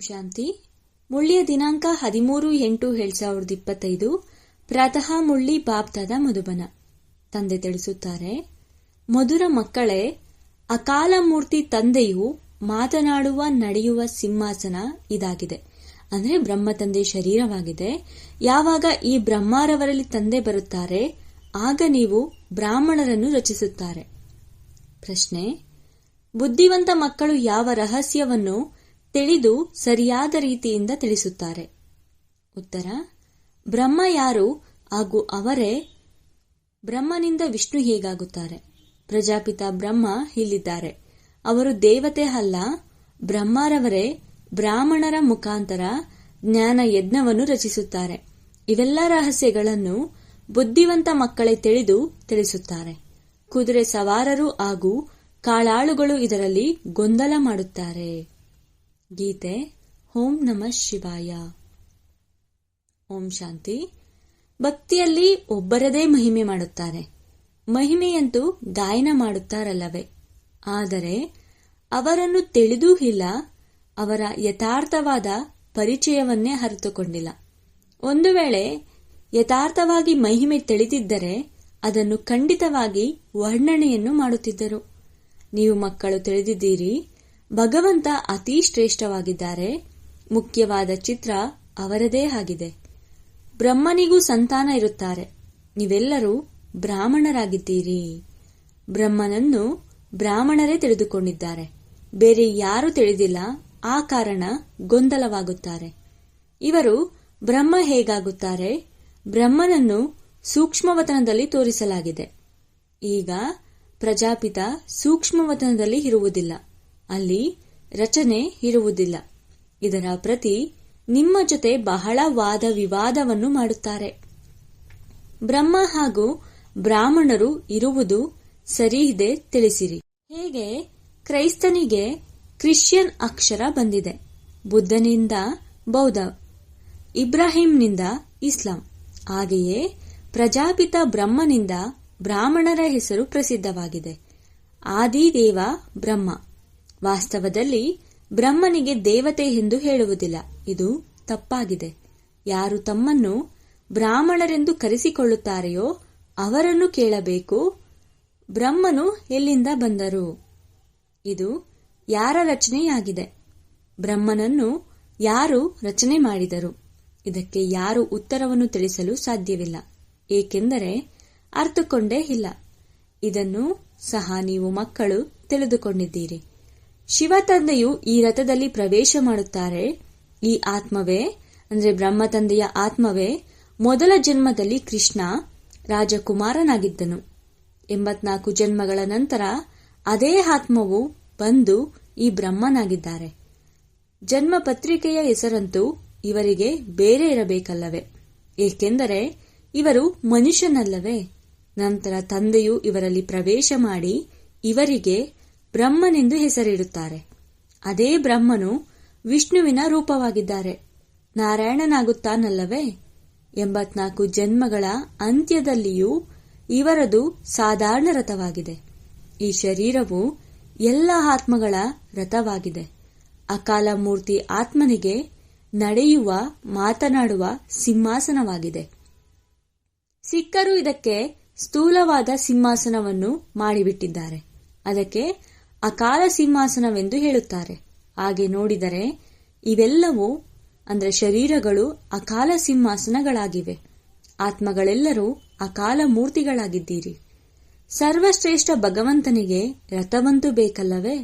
ಶಾಂತಿ. ಮುಳ್ಳಿಯ ದಿನಾಂಕ 13/8/2025. ಪ್ರಾತಃ ಮುಳ್ಳಿ ಬಾಬ್ದಾದ ಮಧುಬನ. ತಂದೆ ತಿಳಿಸುತ್ತಾರೆ, ಮಧುರ ಮಕ್ಕಳೇ, ಅಕಾಲ ಮೂರ್ತಿ ತಂದೆಯು ಮಾತನಾಡುವ ನಡೆಯುವ ಸಿಂಹಾಸನ ಇದಾಗಿದೆ. ಅಂದರೆ ಬ್ರಹ್ಮ ತಂದೆ ಶರೀರವಾಗಿದೆ. ಯಾವಾಗ ಈ ಬ್ರಹ್ಮಾರವರಲ್ಲಿ ತಂದೆ ಬರುತ್ತಾರೆ, ಆಗ ನೀವು ಬ್ರಾಹ್ಮಣರನ್ನು ರಚಿಸುತ್ತಾರೆ. ಪ್ರಶ್ನೆ: ಬುದ್ಧಿವಂತ ಮಕ್ಕಳು ಯಾವ ರಹಸ್ಯವನ್ನು ತಿಳಿದು ಸರಿಯಾದ ರೀತಿಯಿಂದ ತಿಳಿಸುತ್ತಾರೆ? ಉತ್ತರ: ಬ್ರಹ್ಮ ಯಾರು ಹಾಗೂ ಅವರೇ ಬ್ರಹ್ಮನಿಂದ ವಿಷ್ಣು ಹೇಗಾಗುತ್ತಾರೆ? ಪ್ರಜಾಪಿತ ಬ್ರಹ್ಮ ಇಲ್ಲಿದ್ದಾರೆ. ಅವರು ದೇವತೆ ಅಲ್ಲ, ಬ್ರಹ್ಮರವರೇ ಬ್ರಾಹ್ಮಣರ ಮುಖಾಂತರ ಜ್ಞಾನ ಯಜ್ಞವನ್ನು ರಚಿಸುತ್ತಾರೆ. ಇವೆಲ್ಲ ರಹಸ್ಯಗಳನ್ನು ಬುದ್ಧಿವಂತ ಮಕ್ಕಳೇ ತಿಳಿಸುತ್ತಾರೆ. ಕುದುರೆ ಸವಾರರು ಹಾಗೂ ಕಾಳಾಳುಗಳು ಇದರಲ್ಲಿ ಗೊಂದಲ ಮಾಡುತ್ತಾರೆ. ಗೀತೆ. ಓಂ ನಮಃ ಶಿವಾಯ. ಓಂ ಶಾಂತಿ. ಭಕ್ತಿಯಲ್ಲಿ ಒಬ್ಬರದೇ ಮಹಿಮೆ ಮಾಡುತ್ತಾರೆ. ಮಹಿಮೆಯಂತೂ ಗಾಯನ ಮಾಡುತ್ತಾರಲ್ಲವೇ, ಆದರೆ ಅವರನ್ನು ತಿಳಿದೂ ಇಲ್ಲ, ಅವರ ಯಥಾರ್ಥವಾದ ಪರಿಚಯವನ್ನೇ ಅರಿತುಕೊಂಡಿಲ್ಲ. ಒಂದು ವೇಳೆ ಯಥಾರ್ಥವಾಗಿ ಮಹಿಮೆ ತಿಳಿದಿದ್ದರೆ ಅದನ್ನು ಖಂಡಿತವಾಗಿ ವರ್ಣನೆಯನ್ನು ಮಾಡುತ್ತಿದ್ದರು. ನೀವು ಮಕ್ಕಳು ತಿಳಿದಿದ್ದೀರಿ, ಭಗವಂತ ಅತೀ ಶ್ರೇಷ್ಠವಾಗಿದ್ದಾರೆ. ಮುಖ್ಯವಾದ ಚಿತ್ರ ಅವರದೇ ಆಗಿದೆ. ಬ್ರಹ್ಮನಿಗೂ ಸಂತಾನ ಇರುತ್ತಾರೆ. ನೀವೆಲ್ಲರೂ ಬ್ರಾಹ್ಮಣರಾಗಿದ್ದೀರಿ. ಬ್ರಹ್ಮನನ್ನು ಬ್ರಾಹ್ಮಣರೇ ತಿಳಿದುಕೊಂಡಿದ್ದಾರೆ, ಬೇರೆ ಯಾರೂ ತಿಳಿದಿಲ್ಲ. ಆ ಕಾರಣ ಗೊಂದಲವಾಗುತ್ತಾರೆ. ಇವರು ಬ್ರಹ್ಮ ಹೇಗಾಗುತ್ತಾರೆ? ಬ್ರಹ್ಮನನ್ನು ಸೂಕ್ಷ್ಮವತನದಲ್ಲಿ ತೋರಿಸಲಾಗಿದೆ. ಈಗ ಪ್ರಜಾಪಿತ ಸೂಕ್ಷ್ಮವತನದಲ್ಲಿ ಇರುವುದಿಲ್ಲ, ಅಲ್ಲಿ ರಚನೆ ಇರುವುದಿಲ್ಲ. ಇದರ ಪ್ರತಿ ನಿಮ್ಮ ಜೊತೆ ಬಹಳ ವಾದ ವಿವಾದವನ್ನು ಮಾಡುತ್ತಾರೆ. ಬ್ರಹ್ಮ ಹಾಗೂ ಬ್ರಾಹ್ಮಣರು ಇರುವುದು ಸರಿ ಇದೆ, ತಿಳಿಸಿರಿ. ಹೇಗೆ ಕ್ರೈಸ್ತನಿಗೆ ಕ್ರಿಶ್ಚಿಯನ್ ಅಕ್ಷರ ಬಂದಿದೆ, ಬುದ್ಧನಿಂದ ಬೌದ್ಧ, ಇಬ್ರಾಹಿಂನಿಂದ ಇಸ್ಲಾಂ, ಹಾಗೆಯೇ ಪ್ರಜಾಪಿತ ಬ್ರಹ್ಮನಿಂದ ಬ್ರಾಹ್ಮಣರ ಹೆಸರು ಪ್ರಸಿದ್ಧವಾಗಿದೆ. ಆದಿದೇವ ಬ್ರಹ್ಮ. ವಾಸ್ತವದಲ್ಲಿ ಬ್ರಹ್ಮನಿಗೆ ದೇವತೆ ಎಂದು ಹೇಳುವುದಿಲ್ಲ, ಇದು ತಪ್ಪಾಗಿದೆ. ಯಾರು ತಮ್ಮನ್ನು ಬ್ರಾಹ್ಮಣರೆಂದು ಕರೆಸಿಕೊಳ್ಳುತ್ತಾರೆಯೋ ಅವರನ್ನು ಕೇಳಬೇಕು, ಬ್ರಹ್ಮನು ಎಲ್ಲಿಂದ ಬಂದರು? ಇದು ಯಾರ ರಚನೆಯಾಗಿದೆ? ಬ್ರಹ್ಮನನ್ನು ಯಾರು ರಚನೆ ಮಾಡಿದರು? ಇದಕ್ಕೆ ಯಾರು ಉತ್ತರವನ್ನು ತಿಳಿಸಲು ಸಾಧ್ಯವಿಲ್ಲ, ಏಕೆಂದರೆ ಅರ್ಥಕೊಂಡೇ ಇಲ್ಲ. ಇದನ್ನು ಸಹ ನೀವು ಮಕ್ಕಳು ತಿಳಿದುಕೊಂಡಿದ್ದೀರಿ. ಶಿವ ತಂದೆಯು ಈ ರಥದಲ್ಲಿ ಪ್ರವೇಶ ಮಾಡುತ್ತಾರೆ. ಈ ಆತ್ಮವೇ, ಅಂದರೆ ಬ್ರಹ್ಮ ತಂದೆಯ ಆತ್ಮವೇ ಮೊದಲ ಜನ್ಮದಲ್ಲಿ ಕೃಷ್ಣ ರಾಜಕುಮಾರನಾಗಿದ್ದನು. 84 ಜನ್ಮಗಳ ನಂತರ ಅದೇ ಆತ್ಮವು ಬಂದು ಈ ಬ್ರಹ್ಮನಾಗಿದ್ದಾರೆ. ಜನ್ಮ ಪತ್ರಿಕೆಯ ಹೆಸರಂತೂ ಇವರಿಗೆ ಬೇರೆ ಇರಬೇಕಲ್ಲವೇ, ಏಕೆಂದರೆ ಇವರು ಮನುಷ್ಯನಲ್ಲವೇ? ನಂತರ ತಂದೆಯು ಇವರಲ್ಲಿ ಪ್ರವೇಶ ಮಾಡಿ ಇವರಿಗೆ ಬ್ರಹ್ಮನೆಂದು ಹೆಸರಿಡುತ್ತಾರೆ. ಅದೇ ಬ್ರಹ್ಮನು ವಿಷ್ಣುವಿನ ರೂಪವಾಗಿದ್ದಾರೆ, ನಾರಾಯಣನಾಗುತ್ತಾನಲ್ಲವೇ? 84 ಜನ್ಮಗಳ ಅಂತ್ಯದಲ್ಲಿಯೂ ಇವರದು ಸಾಧಾರಣ ರಥವಾಗಿದೆ. ಈ ಶರೀರವು ಎಲ್ಲ ಆತ್ಮಗಳ ರಥವಾಗಿದೆ. ಅಕಾಲ ಮೂರ್ತಿ ಆತ್ಮನಿಗೆ ನಡೆಯುವ ಮಾತನಾಡುವ ಸಿಂಹಾಸನವಾಗಿದೆ. ಸಿಖ್ಖರು ಇದಕ್ಕೆ ಸ್ಥೂಲವಾದ ಸಿಂಹಾಸನವನ್ನು ಮಾಡಿಬಿಟ್ಟಿದ್ದಾರೆ. ಅದಕ್ಕೆ ಅಕಾಲ ಸಿಂಹಾಸನವೆಂದು ಹೇಳುತ್ತಾರೆ. ಹಾಗೆ ನೋಡಿದರೆ ಇವೆಲ್ಲವೂ ಅಂದರೆ ಶರೀರಗಳು ಅಕಾಲ ಸಿಂಹಾಸನಗಳಾಗಿವೆ. ಆತ್ಮಗಳೆಲ್ಲರೂ ಅಕಾಲ ಮೂರ್ತಿಗಳಾಗಿದ್ದೀರಿ. ಸರ್ವಶ್ರೇಷ್ಠ ಭಗವಂತನಿಗೆ ರಥವಂತೂ ಬೇಕಲ್ಲವೇ?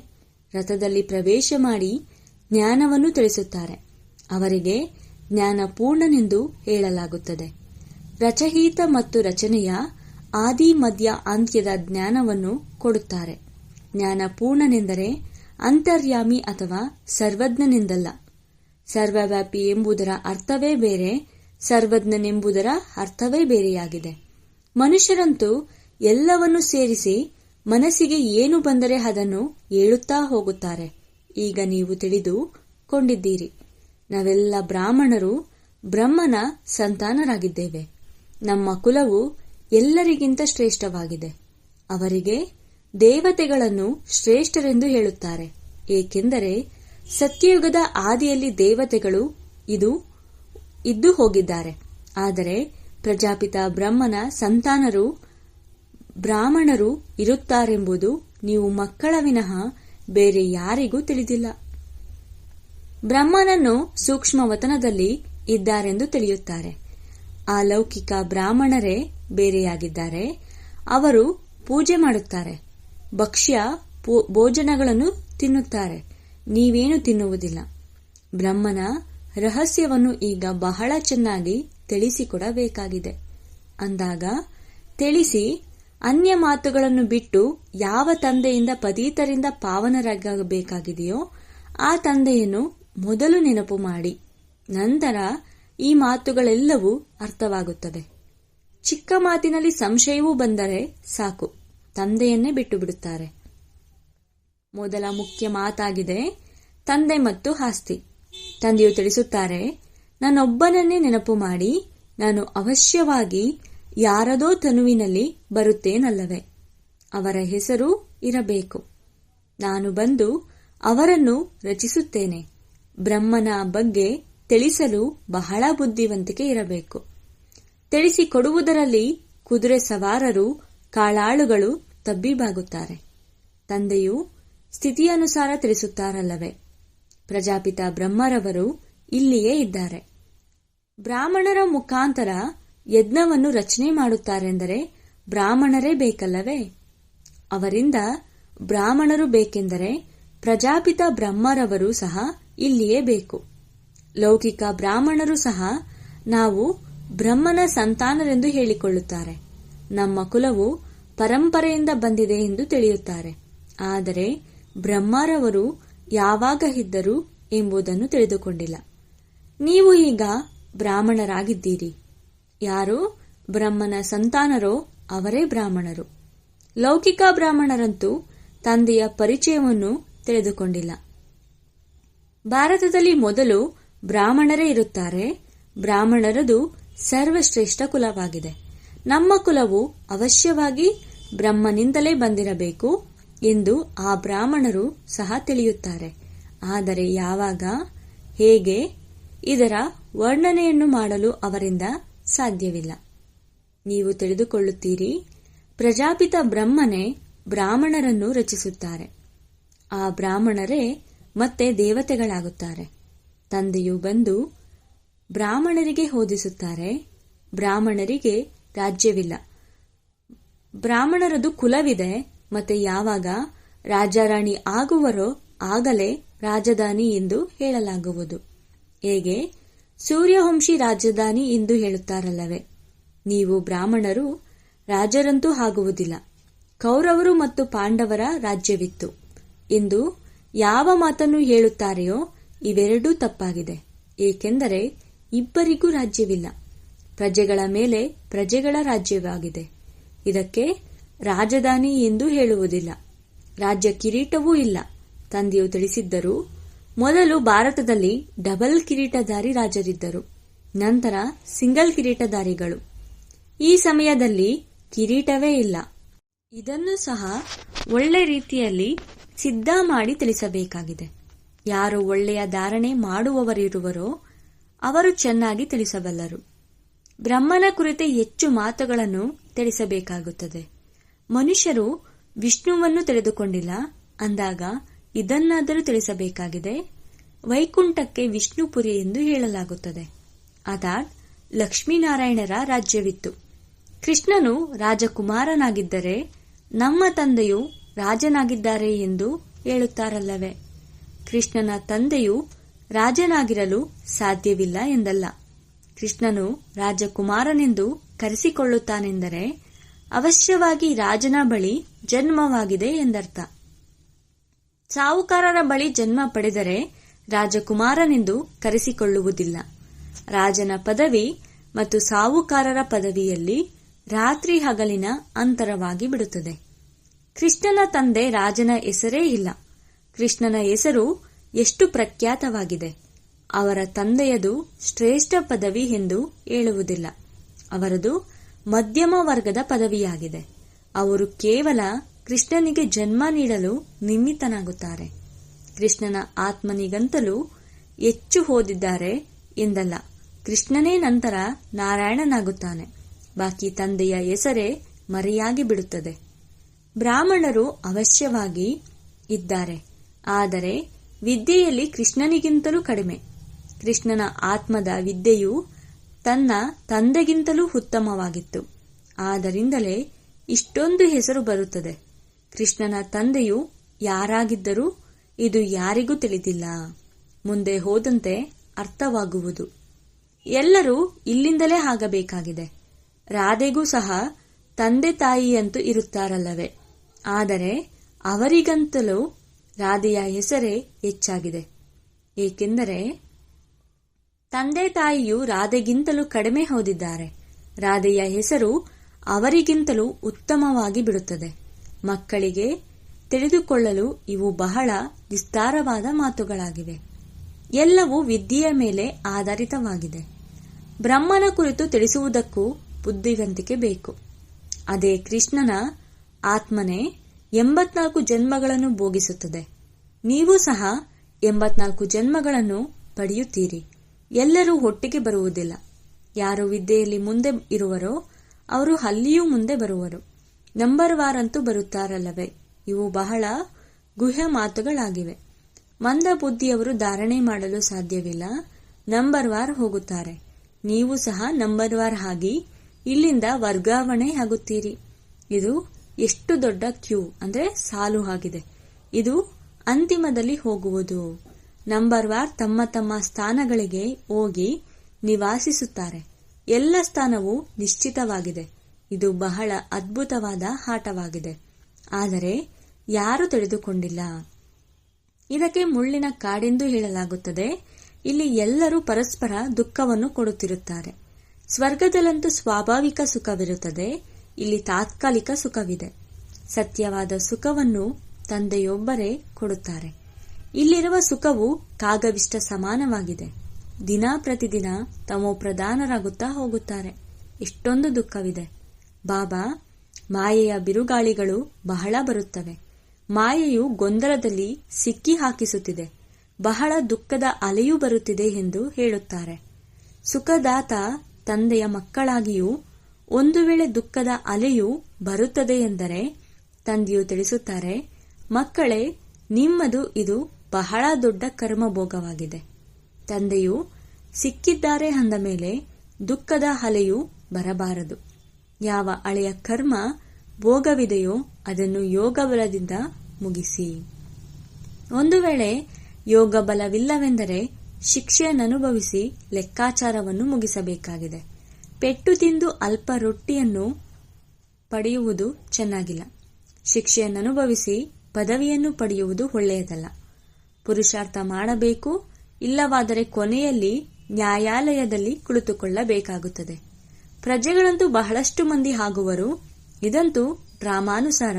ರಥದಲ್ಲಿ ಪ್ರವೇಶ ಮಾಡಿ ಜ್ಞಾನವನ್ನು ತಿಳಿಸುತ್ತಾರೆ. ಅವರಿಗೆ ಜ್ಞಾನ ಪೂರ್ಣನೆಂದು ಹೇಳಲಾಗುತ್ತದೆ. ರಚಯಿತ ಮತ್ತು ರಚನೆಯ ಆದಿ ಮಧ್ಯ ಅಂತ್ಯದ ಜ್ಞಾನವನ್ನು ಕೊಡುತ್ತಾರೆ. ಜ್ಞಾನ ಪೂರ್ಣನೆಂದರೆ ಅಂತರ್ಯಾಮಿ ಅಥವಾ ಸರ್ವಜ್ಞನೆಂದಲ್ಲ. ಸರ್ವವ್ಯಾಪಿ ಎಂಬುದರ ಅರ್ಥವೇ ಬೇರೆ, ಸರ್ವಜ್ಞನೆಂಬುದರ ಅರ್ಥವೇ ಬೇರೆಯಾಗಿದೆ. ಮನುಷ್ಯರಂತೂ ಎಲ್ಲವನ್ನೂ ಸೇರಿಸಿ ಮನಸ್ಸಿಗೆ ಏನು ಬಂದರೆ ಅದನ್ನು ಹೇಳುತ್ತಾ ಹೋಗುತ್ತಾರೆ. ಈಗ ನೀವು ತಿಳಿದುಕೊಂಡಿದ್ದೀರಿ, ನಾವೆಲ್ಲ ಬ್ರಾಹ್ಮಣರು ಬ್ರಹ್ಮನ ಸಂತಾನರಾಗಿದ್ದೇವೆ. ನಮ್ಮ ಕುಲವು ಎಲ್ಲರಿಗಿಂತ ಶ್ರೇಷ್ಠವಾಗಿದೆ. ಅವರಿಗೆ ದೇವತೆಗಳನ್ನು ಶ್ರೇಷ್ಠರೆಂದು ಹೇಳುತ್ತಾರೆ, ಏಕೆಂದರೆ ಸತ್ಯಯುಗದ ಆದಿಯಲ್ಲಿ ದೇವತೆಗಳು ಇದ್ದು ಹೋಗಿದ್ದಾರೆ. ಆದರೆ ಪ್ರಜಾಪಿತ ಬ್ರಹ್ಮನ ಸಂತಾನರು ಬ್ರಾಹ್ಮಣರು ಇರುತ್ತಾರೆಂಬುದು ನೀವು ಮಕ್ಕಳ ವಿನಃ ಬೇರೆ ಯಾರಿಗೂ ತಿಳಿದಿಲ್ಲ. ಬ್ರಹ್ಮನನ್ನು ಸೂಕ್ಷ್ಮವತನದಲ್ಲಿ ಇದ್ದಾರೆಂದು ತಿಳಿಯುತ್ತಾರೆ. ಆ ಲೌಕಿಕ ಬ್ರಾಹ್ಮಣರೇ ಬೇರೆಯಾಗಿದ್ದಾರೆ. ಅವರು ಪೂಜೆ ಮಾಡುತ್ತಾರೆ, ಭಕ್ಷ್ಯ ಭೋಜನಗಳನ್ನು ತಿನ್ನುತ್ತಾರೆ. ನೀವೇನು ತಿನ್ನುವುದಿಲ್ಲ. ಬ್ರಹ್ಮನ ರಹಸ್ಯವನ್ನು ಈಗ ಬಹಳ ಚೆನ್ನಾಗಿ ತಿಳಿಸಿಕೊಡಬೇಕಾಗಿದೆ. ಅಂದಾಗ ತಿಳಿಸಿ ಅನ್ಯ ಮಾತುಗಳನ್ನು ಬಿಟ್ಟು ಯಾವ ತಂದೆಯಿಂದ ಪತೀತರಿಂದ ಪಾವನರಾಗಬೇಕಾಗಿದೆಯೋ ಆ ತಂದೆಯನ್ನು ಮೊದಲು ನೆನಪು ಮಾಡಿ. ನಂತರ ಈ ಮಾತುಗಳೆಲ್ಲವೂ ಅರ್ಥವಾಗುತ್ತದೆ. ಚಿಕ್ಕ ಮಾತಿನಲ್ಲಿ ಸಂಶಯವೂ ಬಂದರೆ ಸಾಕು, ತಂದೆಯನ್ನೇ ಬಿಟ್ಟು ಬಿಡುತ್ತಾರೆ. ಮೊದಲ ಮುಖ್ಯ ಮಾತಾಗಿದೆ ತಂದೆ ಮತ್ತು ಆಸ್ತಿ. ತಂದೆಯು ತಿಳಿಸುತ್ತಾರೆ, ನನ್ನೊಬ್ಬನನ್ನೇ ನೆನಪು ಮಾಡಿ, ನಾನು ಅವಶ್ಯವಾಗಿ ಯಾರದೋ ತನುವಿನಲ್ಲಿ ಬರುತ್ತೇನಲ್ಲವೇ? ಅವರ ಹೆಸರು ಇರಬೇಕು. ನಾನು ಬಂದು ಅವರನ್ನು ರಚಿಸುತ್ತೇನೆ. ಬ್ರಹ್ಮನ ಬಗ್ಗೆ ತಿಳಿಸಲು ಬಹಳ ಬುದ್ಧಿವಂತಿಕೆ ಇರಬೇಕು. ತಿಳಿಸಿಕೊಡುವುದರಲ್ಲಿ ಕುದುರೆ ಸವಾರರು, ಕಾಳಾಳುಗಳು ತಬ್ಬಿಬಾಗುತ್ತಾರೆ. ತಂದೆಯು ಸ್ಥಿತಿಯನುಸಾರ ತಿಳಿಸುತ್ತಾರಲ್ಲವೇ? ಪ್ರಜಾಪಿತ ಬ್ರಹ್ಮರವರು ಇಲ್ಲಿಯೇ ಇದ್ದಾರೆ. ಬ್ರಾಹ್ಮಣರ ಮುಖಾಂತರ ಯಜ್ಞವನ್ನು ರಚನೆ ಮಾಡುತ್ತಾರೆಂದರೆ ಬ್ರಾಹ್ಮಣರೇ ಬೇಕಲ್ಲವೇ? ಅವರಿಂದ ಬ್ರಾಹ್ಮಣರು ಬೇಕೆಂದರೆ ಪ್ರಜಾಪಿತ ಬ್ರಹ್ಮರವರು ಸಹ ಇಲ್ಲಿಯೇ ಬೇಕು. ಲೌಕಿಕ ಬ್ರಾಹ್ಮಣರು ಸಹ ನಾವು ಬ್ರಹ್ಮನ ಸಂತಾನರೆಂದು ಹೇಳಿಕೊಳ್ಳುತ್ತಾರೆ. ನಮ್ಮ ಕುಲವು ಪರಂಪರೆಯಿಂದ ಬಂದಿದೆ ಎಂದು ತಿಳಿಯುತ್ತಾರೆ. ಆದರೆ ಬ್ರಹ್ಮರವರು ಯಾವಾಗ ಇದ್ದರು ಎಂಬುದನ್ನು ತಿಳಿದುಕೊಂಡಿಲ್ಲ. ನೀವು ಈಗ ಬ್ರಾಹ್ಮಣರಾಗಿದ್ದೀರಿ. ಯಾರು ಬ್ರಹ್ಮನ ಸಂತಾನರೋ ಅವರೇ ಬ್ರಾಹ್ಮಣರು. ಲೌಕಿಕ ಬ್ರಾಹ್ಮಣರಂತೂ ತಂದೆಯ ಪರಿಚಯವನ್ನು ತಿಳಿದುಕೊಂಡಿಲ್ಲ. ಭಾರತದಲ್ಲಿ ಮೊದಲು ಬ್ರಾಹ್ಮಣರೇ ಇರುತ್ತಾರೆ. ಬ್ರಾಹ್ಮಣರದು ಸರ್ವಶ್ರೇಷ್ಠ ಕುಲವಾಗಿದೆ. ನಮ್ಮ ಕುಲವು ಅವಶ್ಯವಾಗಿ ಬ್ರಹ್ಮನಿಂದಲೇ ಬಂದಿರಬೇಕು ಎಂದು ಆ ಬ್ರಾಹ್ಮಣರು ಸಹ ತಿಳಿಯುತ್ತಾರೆ. ಆದರೆ ಯಾವಾಗ, ಹೇಗೆ, ಇದರ ವರ್ಣನೆಯನ್ನು ಮಾಡಲು ಅವರಿಂದ ಸಾಧ್ಯವಿಲ್ಲ. ನೀವು ತಿಳಿದುಕೊಳ್ಳುತ್ತೀರಿ, ಪ್ರಜಾಪಿತ ಬ್ರಹ್ಮನೇ ಬ್ರಾಹ್ಮಣರನ್ನು ರಚಿಸುತ್ತಾರೆ. ಆ ಬ್ರಾಹ್ಮಣರೇ ಮತ್ತೆ ದೇವತೆಗಳಾಗುತ್ತಾರೆ. ತಂದೆಯು ಬಂದು ಬ್ರಾಹ್ಮಣರಿಗೆ ಹೋದಿಸುತ್ತಾರೆ. ಬ್ರಾಹ್ಮಣರಿಗೆ ರಾಜ್ಯವಿಲ್ಲ. ಬ್ರಾಹ್ಮಣರದು ಕುಲವಿದೆ. ಮತ್ತೆ ಯಾವಾಗ ರಾಜಾರಾಣಿ ಆಗುವರೋ ಆಗಲೇ ರಾಜಧಾನಿ ಎಂದು ಹೇಳಲಾಗುವುದು. ಹೇಗೆ ಸೂರ್ಯವಂಶಿ ರಾಜಧಾನಿ ಎಂದು ಹೇಳುತ್ತಾರಲ್ಲವೇ? ನೀವು ಬ್ರಾಹ್ಮಣರು ರಾಜರಂತೂ ಆಗುವುದಿಲ್ಲ. ಕೌರವರು ಮತ್ತು ಪಾಂಡವರ ರಾಜ್ಯವಿತ್ತು ಎಂದು ಯಾವ ಮಾತನ್ನು ಹೇಳುತ್ತಾರೆಯೋ ಇವೆರಡೂ ತಪ್ಪಾಗಿದೆ. ಏಕೆಂದರೆ ಇಬ್ಬರಿಗೂ ರಾಜ್ಯವಿಲ್ಲ. ಪ್ರಜೆಗಳ ಮೇಲೆ ಪ್ರಜೆಗಳ ರಾಜ್ಯವಾಗಿದೆ. ಇದಕ್ಕೆ ರಾಜಧಾನಿ ಎಂದು ಹೇಳುವುದಿಲ್ಲ. ರಾಜ್ಯ ಕಿರೀಟವೂ ಇಲ್ಲ. ತಂದೆಯು ತಿಳಿಸಿದ್ದರು, ಮೊದಲು ಭಾರತದಲ್ಲಿ ಡಬಲ್ ಕಿರೀಟಧಾರಿ ರಾಜರಿದ್ದರು, ನಂತರ ಸಿಂಗಲ್ ಕಿರೀಟಧಾರಿಗಳು. ಈ ಸಮಯದಲ್ಲಿ ಕಿರೀಟವೇ ಇಲ್ಲ. ಇದನ್ನು ಸಹ ಒಳ್ಳೆ ರೀತಿಯಲ್ಲಿ ಸಿದ್ಧ ಮಾಡಿ ತಿಳಿಸಬೇಕಾಗಿದೆ. ಯಾರು ಒಳ್ಳೆಯ ಧಾರಣೆ ಮಾಡುವವರಿರುವರೋ ಅವರು ಚೆನ್ನಾಗಿ ತಿಳಿಸಬಲ್ಲರು. ಬ್ರಹ್ಮನ ಕುರಿತು ಹೆಚ್ಚು ಮಾತುಗಳನ್ನು ತಿಳಿಸಬೇಕಾಗುತ್ತದೆ. ಮನುಷ್ಯರು ವಿಷ್ಣುವನ್ನು ತಿಳಿದುಕೊಂಡಿಲ್ಲ ಅಂದಾಗ ಇದನ್ನಾದರೂ ತಿಳಿಸಬೇಕಾಗಿದೆ. ವೈಕುಂಠಕ್ಕೆ ವಿಷ್ಣುಪುರಿ ಎಂದು ಹೇಳಲಾಗುತ್ತದೆ. ಅರ್ಥಾತ್ ಲಕ್ಷ್ಮೀನಾರಾಯಣರ ರಾಜ್ಯವಿತ್ತು. ಕೃಷ್ಣನು ರಾಜಕುಮಾರನಾಗಿದ್ದರೆ ನಮ್ಮ ತಂದೆಯು ರಾಜನಾಗಿದ್ದಾರೆ ಎಂದು ಹೇಳುತ್ತಾರಲ್ಲವೇ? ಕೃಷ್ಣನ ತಂದೆಯು ರಾಜನಾಗಿರಲು ಸಾಧ್ಯವಿಲ್ಲ ಎಂದಲ್ಲ. ಕೃಷ್ಣನು ರಾಜಕುಮಾರನೆಂದು ಕರೆಸಿಕೊಳ್ಳುತ್ತಾನೆಂದರೆ ಅವಶ್ಯವಾಗಿ ರಾಜನ ಬಳಿ ಜನ್ಮವಾಗಿದೆ ಎಂದರ್ಥ. ಸಾಹುಕಾರರ ಬಳಿ ಜನ್ಮ ಪಡೆದರೆ ರಾಜಕುಮಾರನೆಂದು ಕರೆಸಿಕೊಳ್ಳುವುದಿಲ್ಲ. ರಾಜನ ಪದವಿ ಮತ್ತು ಸಾಹುಕಾರರ ಪದವಿಯಲ್ಲಿ ರಾತ್ರಿ ಹಗಲಿನ ಅಂತರವಾಗಿ ಬಿಡುತ್ತದೆ. ಕೃಷ್ಣನ ತಂದೆ ರಾಜನ ಹೆಸರೇ ಇಲ್ಲ. ಕೃಷ್ಣನ ಹೆಸರು ಎಷ್ಟು ಪ್ರಖ್ಯಾತವಾಗಿದೆ. ಅವರ ತಂದೆಯದು ಶ್ರೇಷ್ಠ ಪದವಿ ಎಂದು ಹೇಳುವುದಿಲ್ಲ. ಅವರದು ಮಧ್ಯಮ ವರ್ಗದ ಕೃಷ್ಣನ ಆತ್ಮನಿಗಂತಲೂ ಹೆಚ್ಚು ಓದಿದ್ದಾರೆ ಎಂದಲ್ಲ. ಕೃಷ್ಣನೇ ನಂತರ ನಾರಾಯಣನಾಗುತ್ತಾನೆ. ಬಾಕಿ ತಂದೆಯ ಹೆಸರೇ ಮರೆಯಾಗಿ ಬಿಡುತ್ತದೆ. ಬ್ರಾಹ್ಮಣರು ಅವಶ್ಯವಾಗಿ ಇದ್ದಾರೆ, ಆದರೆ ವಿದ್ಯೆಯಲ್ಲಿ ಕೃಷ್ಣನಿಗಿಂತಲೂ ಕಡಿಮೆ. ಕೃಷ್ಣನ ಆತ್ಮದ ವಿದ್ಯೆಯು ತನ್ನ ತಂದೆಗಿಂತಲೂ ಉತ್ತಮವಾಗಿತ್ತು. ಆದ್ದರಿಂದಲೇ ಇಷ್ಟೊಂದು ಹೆಸರು ಬರುತ್ತದೆ. ಕೃಷ್ಣನ ತಂದೆಯು ಯಾರಾಗಿದ್ದರೂ ಇದು ಯಾರಿಗೂ ತಿಳಿದಿಲ್ಲ. ಮುಂದೆ ಹೋದಂತೆ ಅರ್ಥವಾಗುವುದು. ಎಲ್ಲರೂ ಇಲ್ಲಿಂದಲೇ ಆಗಬೇಕಾಗಿದೆ. ರಾಧೆಗೂ ಸಹ ತಂದೆ ತಾಯಿಯಂತೂ ಇರುತ್ತಾರಲ್ಲವೇ, ಆದರೆ ಅವರಿಗಂತಲೂ ರಾಧೆಯ ಹೆಸರೇ ಹೆಚ್ಚಾಗಿದೆ. ಏಕೆಂದರೆ ತಂದೆ ತಾಯಿಯು ರಾಧೆಗಿಂತಲೂ ಕಡಿಮೆ ಓದಿದ್ದಾರೆ. ರಾಧೆಯ ಹೆಸರು ಅವರಿಗಿಂತಲೂ ಉತ್ತಮವಾಗಿ ಬಿಡುತ್ತದೆ. ಮಕ್ಕಳಿಗೆ ತಿಳಿದುಕೊಳ್ಳಲು ಇವು ಬಹಳ ವಿಸ್ತಾರವಾದ ಮಾತುಗಳಾಗಿವೆ. ಎಲ್ಲವೂ ವಿದ್ಯೆಯ ಮೇಲೆ ಆಧಾರಿತವಾಗಿದೆ. ಬ್ರಹ್ಮನ ಕುರಿತು ತಿಳಿಸುವುದಕ್ಕೂ ಬುದ್ಧಿವಂತಿಕೆ ಬೇಕು. ಅದೇ ಕೃಷ್ಣನ ಆತ್ಮನೇ 84 ಜನ್ಮಗಳನ್ನು ಭೋಗಿಸುತ್ತದೆ. ನೀವು ಸಹ 84 ಜನ್ಮಗಳನ್ನು ಪಡೆಯುತ್ತೀರಿ. ಎಲ್ಲರೂ ಒಟ್ಟಿಗೆ ಬರುವುದಿಲ್ಲ. ಯಾರು ವಿದ್ಯೆಯಲ್ಲಿ ಮುಂದೆ ಇರುವರೋ ಅವರು ಅಲ್ಲಿಯೂ ಮುಂದೆ ಬರುವರು. ನಂಬರ್ ವಾರಂತೂ ಬರುತ್ತಾರಲ್ಲವೇ. ಇವು ಬಹಳ ಗುಹ್ಯ ಮಾತುಗಳಾಗಿವೆ. ಮಂದ ಬುದ್ಧಿಯವರು ಧಾರಣೆ ಮಾಡಲು ಸಾಧ್ಯವಿಲ್ಲ. ನಂಬರ್ ವಾರ್ ಹೋಗುತ್ತಾರೆ. ನೀವು ಸಹ ನಂಬರ್ ವಾರ್ ಆಗಿ ಇಲ್ಲಿಂದ ವರ್ಗಾವಣೆ ಆಗುತ್ತೀರಿ. ಇದು ಎಷ್ಟು ದೊಡ್ಡ ಕ್ಯೂ ಅಂದ್ರೆ ಸಾಲು ಆಗಿದೆ. ಇದು ಅಂತಿಮದಲ್ಲಿ ಹೋಗುವುದು. ನಂಬರ್ ವಾರ್ ತಮ್ಮ ತಮ್ಮ ಸ್ಥಾನಗಳಿಗೆ ಹೋಗಿ ನಿವಾಸಿಸುತ್ತಾರೆ. ಎಲ್ಲ ಸ್ಥಾನವೂ ನಿಶ್ಚಿತವಾಗಿದೆ. ಇದು ಬಹಳ ಅದ್ಭುತವಾದ ಆಟವಾಗಿದೆ. ಆದರೆ ಯಾರು ತಿಳಿದುಕೊಂಡಿಲ್ಲ. ಇದಕ್ಕೆ ಮುಳ್ಳಿನ ಕಾಡೆಂದು ಹೇಳಲಾಗುತ್ತದೆ. ಇಲ್ಲಿ ಎಲ್ಲರೂ ಪರಸ್ಪರ ದುಃಖವನ್ನು ಕೊಡುತ್ತಿರುತ್ತಾರೆ. ಸ್ವರ್ಗದಲ್ಲಂತೂ ಸ್ವಾಭಾವಿಕ ಸುಖವಿರುತ್ತದೆ. ಇಲ್ಲಿ ತಾತ್ಕಾಲಿಕ ಸುಖವಿದೆ. ಸತ್ಯವಾದ ಸುಖವನ್ನು ತಂದೆಯೊಬ್ಬರೇ ಕೊಡುತ್ತಾರೆ. ಇಲ್ಲಿರುವ ಸುಖವು ಕಾಗವಿಷ್ಟ ಸಮಾನವಾಗಿದೆ. ದಿನ ಪ್ರತಿದಿನ ತಮೋಪ್ರಧಾನರಾಗುತ್ತಾ ಹೋಗುತ್ತಾರೆ. ಇಷ್ಟೊಂದು ದುಃಖವಿದೆ. ಬಾಬಾ, ಮಾಯೆಯ ಬಿರುಗಾಳಿಗಳು ಬಹಳ ಬರುತ್ತವೆ. ಮಾಯೆಯು ಗೊಂದಲದಲ್ಲಿ ಸಿಕ್ಕಿ ಹಾಕಿಸುತ್ತಿದೆ. ಬಹಳ ದುಃಖದ ಅಲೆಯೂ ಬರುತ್ತಿದೆ ಎಂದು ಹೇಳುತ್ತಾರೆ. ಸುಖದಾತ ತಂದೆಯ ಮಕ್ಕಳಾಗಿಯೂ ಒಂದು ವೇಳೆ ದುಃಖದ ಅಲೆಯು ಬರುತ್ತದೆ ಎಂದರೆ ತಂದೆಯು ತಿಳಿಸುತ್ತಾರೆ, ಮಕ್ಕಳೇ, ನಿಮ್ಮದು ಇದು ಬಹಳ ದೊಡ್ಡ ಕರ್ಮಭೋಗವಾಗಿದೆ. ತಂದೆಯು ಸಿಕ್ಕಿದ್ದಾರೆ ಅಂದ ಮೇಲೆ ದುಃಖದ ಅಲೆಯು ಬರಬಾರದು. ಯಾವ ಹಳೆಯ ಕರ್ಮ ಭೋಗವಿದೆಯೋ ಅದನ್ನು ಯೋಗ ಬಲದಿಂದ ಮುಗಿಸಿ. ಒಂದು ವೇಳೆ ಯೋಗ ಬಲವಿಲ್ಲವೆಂದರೆ ಶಿಕ್ಷೆಯನ್ನನುಭವಿಸಿ ಲೆಕ್ಕಾಚಾರವನ್ನು ಮುಗಿಸಬೇಕಾಗಿದೆ. ಪೆಟ್ಟು ತಿಂದು ಅಲ್ಪ ರೊಟ್ಟಿಯನ್ನು ಪಡೆಯುವುದು ಚೆನ್ನಾಗಿಲ್ಲ. ಶಿಕ್ಷೆಯನ್ನನುಭವಿಸಿ ಪದವಿಯನ್ನು ಪಡೆಯುವುದು ಒಳ್ಳೆಯದಲ್ಲ. ಪುರುಷಾರ್ಥ ಮಾಡಬೇಕು. ಇಲ್ಲವಾದರೆ ಕೊನೆಯಲ್ಲಿ ನ್ಯಾಯಾಲಯದಲ್ಲಿ ಕುಳಿತುಕೊಳ್ಳಬೇಕಾಗುತ್ತದೆ. ಪ್ರಜೆಗಳಂತೂ ಬಹಳಷ್ಟು ಮಂದಿ ಆಗುವರು. ಇದಂತೂ ಡ್ರಾಮಾನುಸಾರ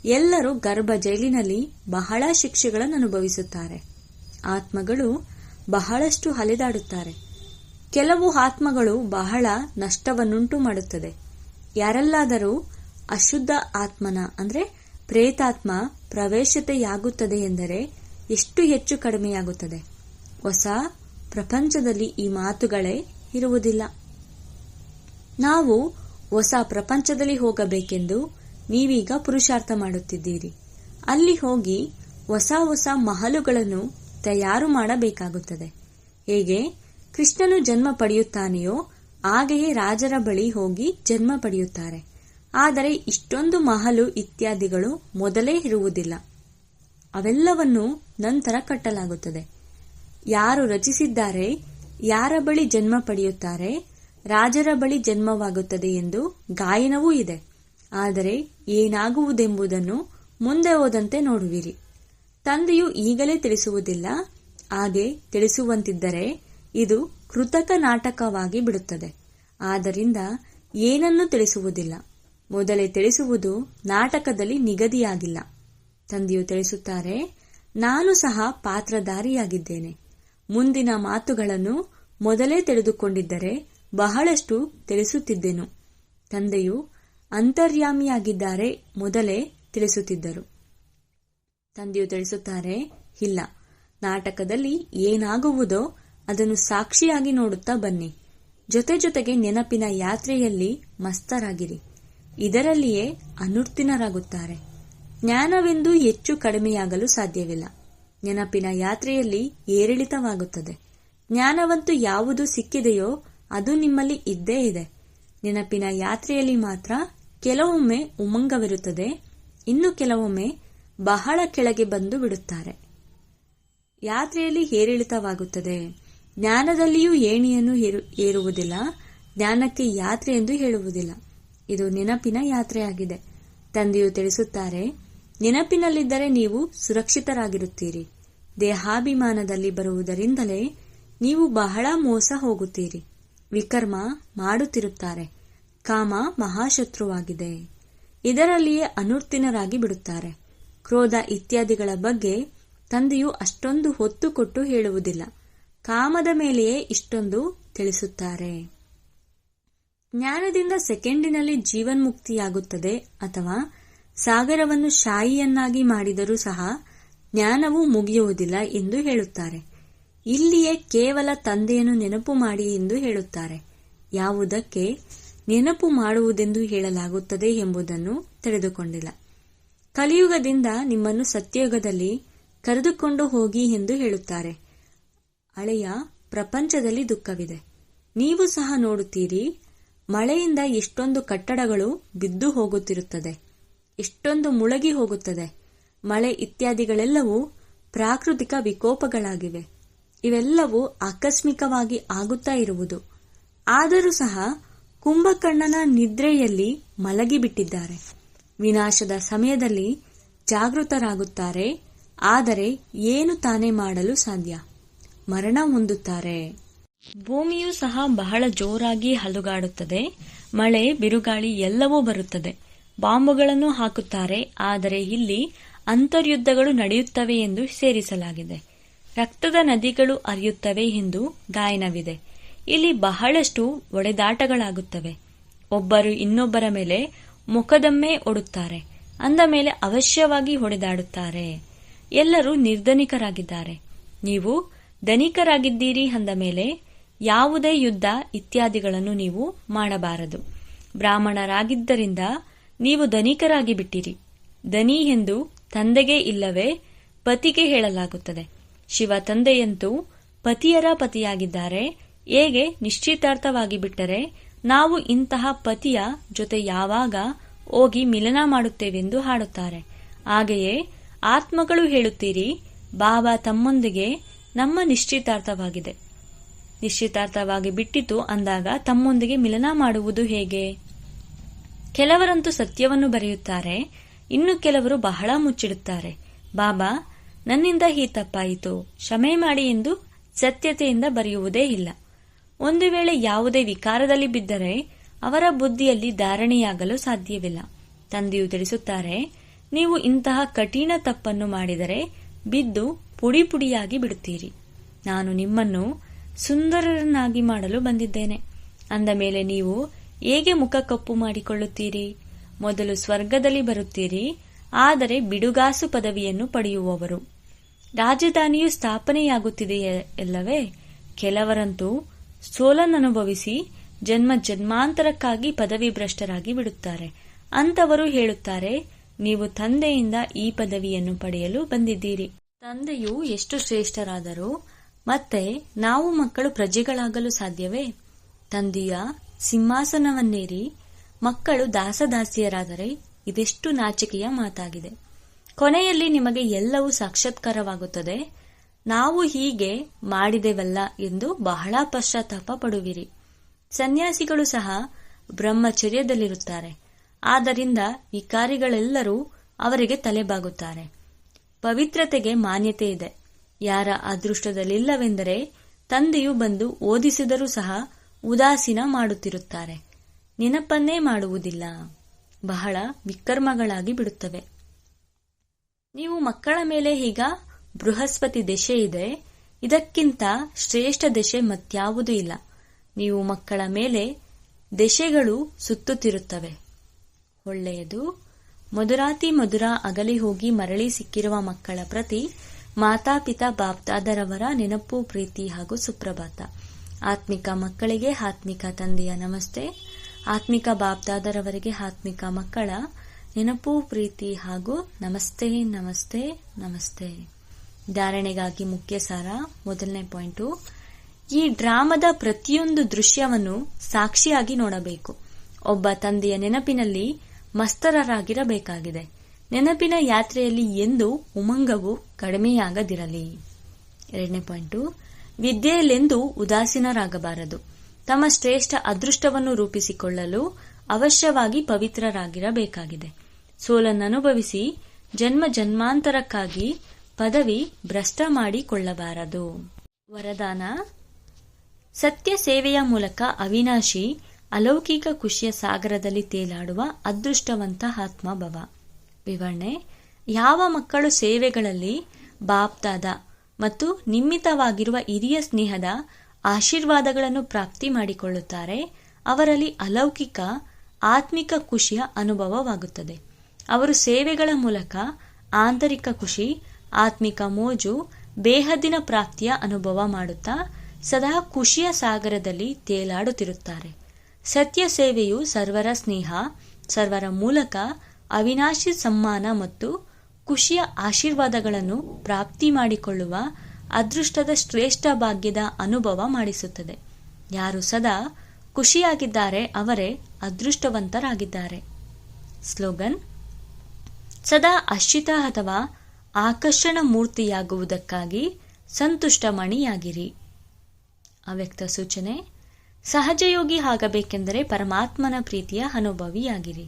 ಎಲ್ಲರೂ ಗರ್ಭ ಜೈಲಿನಲ್ಲಿ ಬಹಳ ಶಿಕ್ಷೆಗಳನ್ನು ಅನುಭವಿಸುತ್ತಾರೆ. ಆತ್ಮಗಳು ಬಹಳಷ್ಟು ಅಲೆದಾಡುತ್ತಾರೆ. ಕೆಲವು ಆತ್ಮಗಳು ಬಹಳ ನಷ್ಟವನ್ನುಂಟು ಮಾಡುತ್ತದೆ. ಯಾರೆಲ್ಲಾದರೂ ಅಶುದ್ಧ ಆತ್ಮನ ಅಂದ್ರೆ ಪ್ರೇತಾತ್ಮ ಪ್ರವೇಶತೆಯಾಗುತ್ತದೆ ಎಂದರೆ ಎಷ್ಟು ಹೆಚ್ಚು ಕಡಿಮೆಯಾಗುತ್ತದೆ. ಹೊಸ ಪ್ರಪಂಚದಲ್ಲಿ ಈ ಮಾತುಗಳೇ ಇರುವುದಿಲ್ಲ. ನಾವು ಹೊಸ ಪ್ರಪಂಚದಲ್ಲಿ ಹೋಗಬೇಕೆಂದು ನೀವೀಗ ಪುರುಷಾರ್ಥ ಮಾಡುತ್ತಿದ್ದೀರಿ. ಅಲ್ಲಿ ಹೋಗಿ ಹೊಸ ಹೊಸ ಮಹಲುಗಳನ್ನು ತಯಾರು ಮಾಡಬೇಕಾಗುತ್ತದೆ. ಹೇಗೆ ಕೃಷ್ಣನು ಜನ್ಮ ಪಡೆಯುತ್ತಾನೆಯೋ ಹಾಗೆಯೇ ರಾಜರ ಬಳಿ ಹೋಗಿ ಜನ್ಮ ಪಡೆಯುತ್ತಾರೆ. ಆದರೆ ಇಷ್ಟೊಂದು ಮಹಲು ಇತ್ಯಾದಿಗಳು ಮೊದಲೇ ಇರುವುದಿಲ್ಲ. ಅವೆಲ್ಲವನ್ನು ನಂತರ ಕಟ್ಟಲಾಗುತ್ತದೆ. ಯಾರು ರಚಿಸಿದ್ದಾರೆ, ಯಾರ ಬಳಿ ಜನ್ಮ ಪಡೆಯುತ್ತಾರೆ, ರಾಜರ ಬಳಿ ಜನ್ಮವಾಗುತ್ತದೆ ಎಂದು ಗಾಯನವೂ ಇದೆ. ಆದರೆ ಏನಾಗುವುದೆಂಬುದನ್ನು ಮುಂದೆ ಹೋದಂತೆ ನೋಡುವಿರಿ. ತಂದೆಯು ಈಗಲೇ ತಿಳಿಸುವುದಿಲ್ಲ. ಹಾಗೆ ತಿಳಿಸುವಂತಿದ್ದರೆ ಇದು ಕೃತಕ ನಾಟಕವಾಗಿ ಬಿಡುತ್ತದೆ. ಆದ್ದರಿಂದ ಏನನ್ನೂ ತಿಳಿಸುವುದಿಲ್ಲ. ಮೊದಲೇ ತಿಳಿಸುವುದು ನಾಟಕದಲ್ಲಿ ನಿಗದಿಯಾಗಿಲ್ಲ. ತಂದೆಯು ತಿಳಿಸುತ್ತಾರೆ, ನಾನು ಸಹ ಪಾತ್ರಧಾರಿಯಾಗಿದ್ದೇನೆ. ಮುಂದಿನ ಮಾತುಗಳನ್ನು ಮೊದಲೇ ತಿಳಿದುಕೊಂಡಿದ್ದರೆ ಬಹಳಷ್ಟು ತಿಳಿಸುತ್ತಿದ್ದೆನು. ತಂದೆಯು ಅಂತರ್ಯಾಮಿಯಾಗಿದ್ದಾರೆ, ಮೊದಲೇ ತಿಳಿಸುತ್ತಿದ್ದರು. ತಂದೆಯು ತಿಳಿಸುತ್ತಾರೆ, ಇಲ್ಲ. ನಾಟಕದಲ್ಲಿ ಏನಾಗುವುದೋ ಅದನ್ನು ಸಾಕ್ಷಿಯಾಗಿ ನೋಡುತ್ತಾ ಬನ್ನಿ. ಜೊತೆ ಜೊತೆಗೆ ನೆನಪಿನ ಯಾತ್ರೆಯಲ್ಲಿ ಮಸ್ತರಾಗಿರಿ. ಇದರಲ್ಲಿಯೇ ಅನುತ್ತೀರ್ಣರಾಗುತ್ತಾರೆ. ಜ್ಞಾನವೆಂದು ಹೆಚ್ಚು ಕಡಿಮೆಯಾಗಲು ಸಾಧ್ಯವಿಲ್ಲ. ನೆನಪಿನ ಯಾತ್ರೆಯಲ್ಲಿ ಏರಿಳಿತವಾಗುತ್ತದೆ. ಜ್ಞಾನವಂತೂ ಯಾವುದು ಸಿಕ್ಕಿದೆಯೋ ಅದು ನಿಮ್ಮಲ್ಲಿ ಇದ್ದೇ ಇದೆ. ನೆನಪಿನ ಯಾತ್ರೆಯಲ್ಲಿ ಮಾತ್ರ ಕೆಲವೊಮ್ಮೆ ಉಮಂಗವಿರುತ್ತದೆ, ಇನ್ನು ಕೆಲವೊಮ್ಮೆ ಬಹಳ ಕೆಳಗೆ ಬಂದು ಬಿಡುತ್ತಾರೆ. ಯಾತ್ರೆಯಲ್ಲಿ ಏರಿಳಿತವಾಗುತ್ತದೆ. ಜ್ಞಾನದಲ್ಲಿಯೂ ಏಣಿಯನ್ನು ಏರುವುದಿಲ್ಲ, ಜ್ಞಾನಕ್ಕೆ ಯಾತ್ರೆ ಎಂದು ಹೇಳುವುದಿಲ್ಲ. ಇದು ನೆನಪಿನ ಯಾತ್ರೆಯಾಗಿದೆ. ತಂದೆಯು ತಿಳಿಸುತ್ತಾರೆ, ನೆನಪಿನಲ್ಲಿದ್ದರೆ ನೀವು ಸುರಕ್ಷಿತರಾಗಿರುತ್ತೀರಿ. ದೇಹಾಭಿಮಾನದಲ್ಲಿ ಬರುವುದರಿಂದಲೇ ನೀವು ಬಹಳ ಮೋಸ ಹೋಗುತ್ತೀರಿ. ವಿಕರ್ಮ ಮಾಡುತ್ತಿರುತ್ತಾರೆ. ಕಾಮ ಮಹಾಶತ್ರುವಾಗಿದೆ. ಇದರಲ್ಲಿಯೇ ಅನುತ್ತೀರ್ಣರಾಗಿ ಬಿಡುತ್ತಾರೆ. ಕ್ರೋಧ ಇತ್ಯಾದಿಗಳ ಬಗ್ಗೆ ತಂದೆಯು ಅಷ್ಟೊಂದು ಹೊತ್ತು ಕೊಟ್ಟು ಹೇಳುವುದಿಲ್ಲ. ಕಾಮದ ಮೇಲೆಯೇ ಇಷ್ಟೊಂದು ತಿಳಿಸುತ್ತಾರೆ. ಜ್ಞಾನದಿಂದ ಸೆಕೆಂಡಿನಲ್ಲಿ ಜೀವನ್ಮುಕ್ತಿಯಾಗುತ್ತದೆ, ಅಥವಾ ಸಾಗರವನ್ನು ಶಾಯಿಯನ್ನಾಗಿ ಮಾಡಿದರೂ ಸಹ ಜ್ಞಾನವು ಮುಗಿಯುವುದಿಲ್ಲ ಎಂದು ಹೇಳುತ್ತಾರೆ. ಇಲ್ಲಿಯೇ ಕೇವಲ ತಂದೆಯನ್ನು ನೆನಪು ಮಾಡಿ ಎಂದು ಹೇಳುತ್ತಾರೆ. ಯಾವುದಕ್ಕೆ ನೆನಪು ಮಾಡುವುದೆಂದು ಹೇಳಲಾಗುತ್ತದೆ ಎಂಬುದನ್ನು ತಿಳಿದುಕೊಂಡಿಲ್ಲ. ಕಲಿಯುಗದಿಂದ ನಿಮ್ಮನ್ನು ಸತ್ಯಯುಗದಲ್ಲಿ ಕರೆದುಕೊಂಡು ಹೋಗಿ ಎಂದು ಹೇಳುತ್ತಾರೆ. ಹಳೆಯ ಪ್ರಪಂಚದಲ್ಲಿ ದುಃಖವಿದೆ. ನೀವು ಸಹ ನೋಡುತ್ತೀರಿ, ಮಳೆಯಿಂದ ಎಷ್ಟೊಂದು ಕಟ್ಟಡಗಳು ಬಿದ್ದು ಹೋಗುತ್ತಿರುತ್ತದೆ, ಎಷ್ಟೊಂದು ಮುಳುಗಿ ಹೋಗುತ್ತದೆ. ಮಳೆ ಇತ್ಯಾದಿಗಳೆಲ್ಲವೂ ಪ್ರಾಕೃತಿಕ ವಿಕೋಪಗಳಾಗಿವೆ. ಇವೆಲ್ಲವೂ ಆಕಸ್ಮಿಕವಾಗಿ ಆಗುತ್ತಾ ಇರುವುದು. ಆದರೂ ಸಹ ಕುಂಭಕರ್ಣನ ನಿದ್ರೆಯಲ್ಲಿ ಮಲಗಿಬಿಟ್ಟಿದ್ದಾರೆ. ವಿನಾಶದ ಸಮಯದಲ್ಲಿ ಜಾಗೃತರಾಗುತ್ತಾರೆ, ಆದರೆ ಏನು ತಾನೇ ಮಾಡಲು ಸಾಧ್ಯ? ಮರಣ ಹೊಂದುತ್ತಾರೆ. ಭೂಮಿಯೂ ಸಹ ಬಹಳ ಜೋರಾಗಿ ಅಲುಗಾಡುತ್ತದೆ. ಮಳೆ, ಬಿರುಗಾಳಿ ಎಲ್ಲವೂ ಬರುತ್ತದೆ. ಬಾಂಬುಗಳನ್ನು ಹಾಕುತ್ತಾರೆ, ಆದರೆ ಇಲ್ಲಿ ಅಂತರ್ಯುದ್ಧಗಳು ನಡೆಯುತ್ತವೆ ಎಂದು ಸೇರಿಸಲಾಗಿದೆ. ರಕ್ತದ ನದಿಗಳು ಹರಿಯುತ್ತವೆ ಎಂದು ಗಾಯನವಿದೆ. ಇಲ್ಲಿ ಬಹಳಷ್ಟು ಒಡೆದಾಟಗಳಾಗುತ್ತವೆ. ಒಬ್ಬರು ಇನ್ನೊಬ್ಬರ ಮೇಲೆ ಮುಖದಮ್ಮೆ ಒಡುತ್ತಾರೆ. ಅಂದ ಮೇಲೆ ಅವಶ್ಯವಾಗಿ ಹೊಡೆದಾಡುತ್ತಾರೆ. ಎಲ್ಲರೂ ನಿರ್ಧನಿಕರಾಗಿದ್ದಾರೆ. ನೀವು ಧನಿಕರಾಗಿದ್ದೀರಿ ಅಂದ ಮೇಲೆ ಯಾವುದೇ ಯುದ್ಧ ಇತ್ಯಾದಿಗಳನ್ನು ನೀವು ಮಾಡಬಾರದು. ಬ್ರಾಹ್ಮಣರಾಗಿದ್ದರಿಂದ ನೀವು ಧನಿಕರಾಗಿ ಬಿಟ್ಟಿರಿ. ಧನಿ ಎಂದು ತಂದೆಗೆ ಇಲ್ಲವೇ ಪತಿಗೆ ಹೇಳಲಾಗುತ್ತದೆ. ಶಿವ ತಂದೆಯಂತೂ ಪತಿಯರ ಪತಿಯಾಗಿದ್ದಾರೆ. ಹೇಗೆ ನಿಶ್ಚಿತಾರ್ಥವಾಗಿ ಬಿಟ್ಟರೆ ನಾವು ಇಂತಹ ಪತಿಯ ಜೊತೆ ಯಾವಾಗ ಹೋಗಿ ಮಿಲನ ಮಾಡುತ್ತೇವೆಂದು ಹಾಡುತ್ತಾರೆ. ಹಾಗೆಯೇ ಆತ್ಮಗಳು ಹೇಳುತ್ತೀರಿ, ಬಾಬಾ ತಮ್ಮೊಂದಿಗೆ ನಮ್ಮ ನಿಶ್ಚಿತಾರ್ಥವಾಗಿದೆ. ನಿಶ್ಚಿತಾರ್ಥವಾಗಿ ಬಿಟ್ಟಿತು ಅಂದಾಗ ತಮ್ಮೊಂದಿಗೆ ಮಿಲನ ಮಾಡುವುದು ಹೇಗೆ? ಕೆಲವರಂತೂ ಸತ್ಯವನ್ನು ಬರೆಯುತ್ತಾರೆ, ಇನ್ನು ಕೆಲವರು ಬಹಳ ಮುಚ್ಚಿಡುತ್ತಾರೆ. ಬಾಬಾ, ನನ್ನಿಂದ ಈ ತಪ್ಪಾಯಿತು, ಕ್ಷಮೆ ಮಾಡಿ ಎಂದು ಸತ್ಯತೆಯಿಂದ ಬರೆಯುವುದೇ ಇಲ್ಲ. ಒಂದು ವೇಳೆ ಯಾವುದೇ ವಿಕಾರದಲ್ಲಿ ಬಿದ್ದರೆ ಅವರ ಬುದ್ಧಿಯಲ್ಲಿ ಧಾರಣೆಯಾಗಲು ಸಾಧ್ಯವಿಲ್ಲ. ತಂದೆಯು ತಿಳಿಸುತ್ತಾರೆ, ನೀವು ಇಂತಹ ಕಠಿಣ ತಪ್ಪನ್ನು ಮಾಡಿದರೆ ಬಿದ್ದು ಪುಡಿ ಪುಡಿಯಾಗಿ ಬಿಡುತ್ತೀರಿ. ನಾನು ನಿಮ್ಮನ್ನು ಸುಂದರರನ್ನಾಗಿ ಮಾಡಲು ಬಂದಿದ್ದೇನೆ. ಅಂದ ಮೇಲೆ ನೀವು ಹೇಗೆ ಮುಖ ಕಪ್ಪು ಮಾಡಿಕೊಳ್ಳುತ್ತೀರಿ? ಮೊದಲು ಸ್ವರ್ಗದಲ್ಲಿ ಬರುತ್ತೀರಿ, ಆದರೆ ಬಿಡುಗಾಸು ಪದವಿಯನ್ನು ಪಡೆಯುವವರು. ರಾಜಧಾನಿಯು ಸ್ಥಾಪನೆಯಾಗುತ್ತಿದೆಯಲ್ಲವೇ? ಕೆಲವರಂತೂ ಸೋಲನ್ನನುಭವಿಸಿ ಜನ್ಮ ಜನ್ಮಾಂತರಕ್ಕಾಗಿ ಪದವಿ ಭ್ರಷ್ಟರಾಗಿ ಬಿಡುತ್ತಾರೆ. ಅಂತವರು ಹೇಳುತ್ತಾರೆ, ನೀವು ತಂದೆಯಿಂದ ಈ ಪದವಿಯನ್ನು ಪಡೆಯಲು ಬಂದಿದ್ದೀರಿ. ತಂದೆಯು ಎಷ್ಟು ಶ್ರೇಷ್ಠರಾದರೂ ಮತ್ತೆ ನಾವು ಮಕ್ಕಳು ಪ್ರಜೆಗಳಾಗಲು ಸಾಧ್ಯವೇ? ತಂದೆಯ ಸಿಂಹಾಸನವನ್ನೇರಿ ಮಕ್ಕಳು ದಾಸದಾಸಿಯರಾದರೆ ಇದೆಷ್ಟು ನಾಚಿಕೆಯ ಮಾತಾಗಿದೆ. ಕೊನೆಯಲ್ಲಿ ನಿಮಗೆ ಎಲ್ಲವೂ ಸಾಕ್ಷಾತ್ಕಾರವಾಗುತ್ತದೆ. ನಾವು ಹೀಗೆ ಮಾಡಿದೆವಲ್ಲ ಎಂದು ಬಹಳ ಪಶ್ಚಾತ್ತಾಪ ಪಡುವಿರಿ. ಸನ್ಯಾಸಿಗಳು ಸಹ ಬ್ರಹ್ಮಚರ್ಯದಲ್ಲಿರುತ್ತಾರೆ. ಆದ್ದರಿಂದ ವಿಕಾರಿಗಳೆಲ್ಲರೂ ಅವರಿಗೆ ತಲೆಬಾಗುತ್ತಾರೆ. ಪವಿತ್ರತೆಗೆ ಮಾನ್ಯತೆ ಇದೆ. ಯಾರ ಅದೃಷ್ಟದಲ್ಲಿಲ್ಲವೆಂದರೆ ತಂದೆಯು ಬಂದು ಓದಿಸಿದರೂ ಸಹ ಉದಾಸೀನ ಮಾಡುತ್ತಿರುತ್ತಾರೆ. ನೆನಪನ್ನೇ ಮಾಡುವುದಿಲ್ಲ. ಬಹಳ ವಿಕರ್ಮಗಳಾಗಿ ಬಿಡುತ್ತವೆ. ನೀವು ಮಕ್ಕಳ ಮೇಲೆ ಈಗ ಬೃಹಸ್ಪತಿ ದಶೆ ಇದೆ. ಇದಕ್ಕಿಂತ ಶ್ರೇಷ್ಠ ದಶೆ ಮತ್ಯಾವುದೂ ಇಲ್ಲ. ನೀವು ಮಕ್ಕಳ ಮೇಲೆ ದಶೆಗಳು ಸುತ್ತುತ್ತಿರುತ್ತವೆ. ಒಳ್ಳೆಯದು. ಮಧುರಾತಿ ಮಧುರ ಅಗಲಿ ಹೋಗಿ ಮರಳಿ ಸಿಕ್ಕಿರುವ ಮಕ್ಕಳ ಪ್ರತಿ ಮಾತಾಪಿತಾ ಬಾಪ್ದಾದರವರ ನೆನಪು, ಪ್ರೀತಿ ಹಾಗೂ ಸುಪ್ರಭಾತ. ಆತ್ಮಿಕ ಮಕ್ಕಳಿಗೆ ಆತ್ಮಿಕ ತಂದೆಯ ನಮಸ್ತೆ. ಆತ್ಮಿಕ ಬಾಪ್ದಾದರವರಿಗೆ ಆತ್ಮಿಕ ಮಕ್ಕಳ ನೆನಪು, ಪ್ರೀತಿ ಹಾಗೂ ನಮಸ್ತೆ ನಮಸ್ತೆ ನಮಸ್ತೆ. ಧಾರಣೆಗಾಗಿ ಮುಖ್ಯ ಸಾರ. ಮೊದಲನೇ ಪಾಯಿಂಟು, ಈ ಡ್ರಾಮದ ಪ್ರತಿಯೊಂದು ದೃಶ್ಯವನ್ನು ಸಾಕ್ಷಿಯಾಗಿ ನೋಡಬೇಕು. ಒಬ್ಬ ತಂದೆಯ ನೆನಪಿನಲ್ಲಿ ಮಸ್ತರರಾಗಿರಬೇಕಾಗಿದೆ. ನೆನಪಿನ ಯಾತ್ರೆಯಲ್ಲಿ ಎಂದು ಉಮಂಗವು ಕಡಿಮೆಯಾಗದಿರಲಿ. ಎರಡನೇ ಪಾಯಿಂಟು, ವಿದ್ಯೆಯಲ್ಲೆಂದೂ ಉದಾಸೀನರಾಗಬಾರದು. ತಮ್ಮ ಶ್ರೇಷ್ಠ ಅದೃಷ್ಟವನ್ನು ರೂಪಿಸಿಕೊಳ್ಳಲು ಅವಶ್ಯವಾಗಿ ಪವಿತ್ರರಾಗಿರಬೇಕಾಗಿದೆ. ಸೋಲನ್ನನುಭವಿಸಿ ಜನ್ಮ ಜನ್ಮಾಂತರಕ್ಕಾಗಿ ಪದವಿ ಭ್ರಷ್ಟ ಮಾಡಿಕೊಳ್ಳಬಾರದು. ವರದಾನ: ಸತ್ಯ ಸೇವೆಯ ಮೂಲಕ ಅವಿನಾಶಿ ಅಲೌಕಿಕ ಖುಷಿಯ ಸಾಗರದಲ್ಲಿ ತೇಲಾಡುವ ಅದೃಷ್ಟವಂತ ಆತ್ಮಭವ. ವಿವರಣೆ: ಯಾವ ಮಕ್ಕಳು ಸೇವೆಗಳಲ್ಲಿ ಬಾಪ್ದಾದ ಮತ್ತು ನಿಮಿತ್ತವಾಗಿರುವ ಹಿರಿಯ ಸ್ನೇಹದ ಆಶೀರ್ವಾದಗಳನ್ನು ಪ್ರಾಪ್ತಿ ಮಾಡಿಕೊಳ್ಳುತ್ತಾರೆ, ಅವರಲ್ಲಿ ಅಲೌಕಿಕ ಆತ್ಮಿಕ ಖುಷಿಯ ಅನುಭವವಾಗುತ್ತದೆ. ಅವರು ಸೇವೆಗಳ ಮೂಲಕ ಆಂತರಿಕ ಖುಷಿ, ಆತ್ಮಿಕ ಮೋಜು, ಬೇಹದ್ದಿನ ಪ್ರಾಪ್ತಿಯ ಅನುಭವ ಮಾಡುತ್ತಾ ಸದಾ ಖುಷಿಯ ಸಾಗರದಲ್ಲಿ ತೇಲಾಡುತ್ತಿರುತ್ತಾರೆ. ಸತ್ಯ ಸೇವೆಯು ಸರ್ವರ ಸ್ನೇಹ, ಸರ್ವರ ಮೂಲಕ ಅವಿನಾಶಿ ಸಮ್ಮಾನ ಮತ್ತು ಖುಷಿಯ ಆಶೀರ್ವಾದಗಳನ್ನು ಪ್ರಾಪ್ತಿ ಮಾಡಿಕೊಳ್ಳುವ ಅದೃಷ್ಟದ ಶ್ರೇಷ್ಠ ಭಾಗ್ಯದ ಅನುಭವ ಮಾಡಿಸುತ್ತದೆ. ಯಾರು ಸದಾ ಖುಷಿಯಾಗಿದ್ದಾರೆ ಅವರೇ ಅದೃಷ್ಟವಂತರಾಗಿದ್ದಾರೆ. ಸ್ಲೋಗನ್: ಸದಾ ಆಶ್ರಿತ ಅಥವಾ ಆಕರ್ಷಣ ಮೂರ್ತಿಯಾಗುವುದಕ್ಕಾಗಿ ಸಂತುಷ್ಟ ಮಣಿಯಾಗಿರಿ. ಅವ್ಯಕ್ತ ಸೂಚನೆ: ಸಹಜಯೋಗಿ ಆಗಬೇಕೆಂದರೆ ಪರಮಾತ್ಮನ ಪ್ರೀತಿಯ ಅನುಭವಿಯಾಗಿರಿ.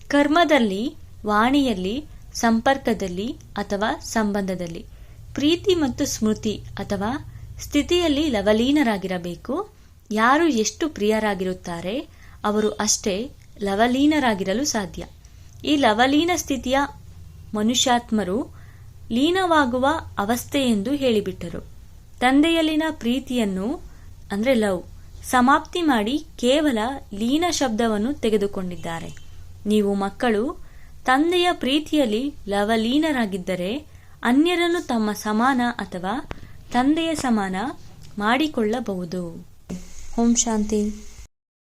ಕರ್ಮದಲ್ಲಿ, ವಾಣಿಯಲ್ಲಿ, ಸಂಪರ್ಕದಲ್ಲಿ ಅಥವಾ ಸಂಬಂಧದಲ್ಲಿ ಪ್ರೀತಿ ಮತ್ತು ಸ್ಮೃತಿ ಅಥವಾ ಸ್ಥಿತಿಯಲ್ಲಿ ಲವಲೀನರಾಗಿರಬೇಕು. ಯಾರು ಎಷ್ಟು ಪ್ರಿಯರಾಗಿರುತ್ತಾರೆ ಅವರು ಅಷ್ಟೇ ಲವಲೀನರಾಗಿರಲು ಸಾಧ್ಯ. ಈ ಲವಲೀನ ಸ್ಥಿತಿಯ ಮನುಷ್ಯಾತ್ಮರು ಲೀನವಾಗುವ ಅವಸ್ಥೆ ಎಂದು ಹೇಳಿಬಿಟ್ಟರು. ತಂದೆಯಲ್ಲಿನ ಪ್ರೀತಿಯನ್ನು ಅಂದರೆ ಲವ್ ಸಮಾಪ್ತಿ ಮಾಡಿ ಕೇವಲ ಲೀನ ಶಬ್ದವನ್ನು ತೆಗೆದುಕೊಂಡಿದ್ದಾರೆ. ನೀವು ಮಕ್ಕಳು ತಂದೆಯ ಪ್ರೀತಿಯಲ್ಲಿ ಲವಲೀನರಾಗಿದ್ದರೆ ಅನ್ಯರನ್ನು ತಮ್ಮ ಸಮಾನ ಅಥವಾ ತಂದೆಯ ಸಮಾನ ಮಾಡಿಕೊಳ್ಳಬಹುದು. ಓಂ ಶಾಂತಿ.